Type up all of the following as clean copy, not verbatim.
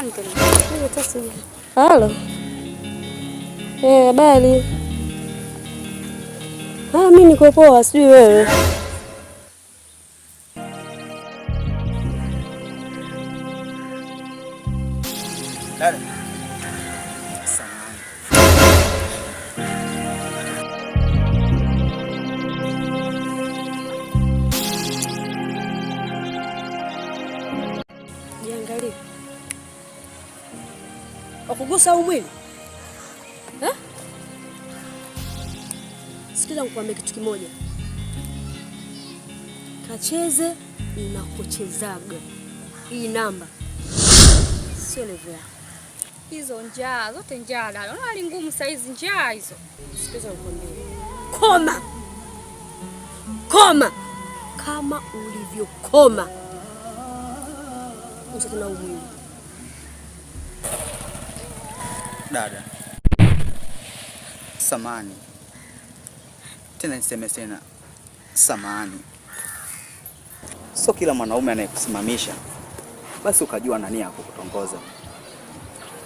Asante. Halo. Habari. Mimi niko poa, sijui wewe. Dada. Jiangalie. Wakugusa mwili? Sikiza nikwambie kitu kimoja. Kacheze unakochezaga. Hii namba sio level yako. Hizo njaa, zote njaa dada. Unaona hali ngumu saa hizi njaa hizo. Sikiza nikwambie. Koma. Koma. Kama ulivyokoma. Usituna mwili. Dada. Samani. Tena niseme tena samani. Sio kila mwanaume anayekusimamisha basi ukajua nani ya kukutongoza.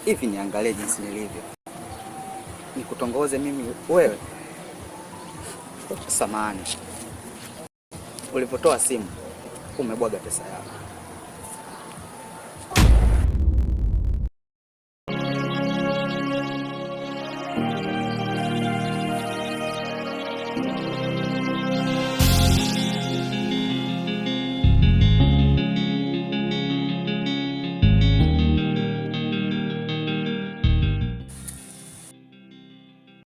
Hivi niangalie jinsi nilivyo. Nikutongoze mimi wewe? Samani. Ulipotoa simu umebwaga pesa yako.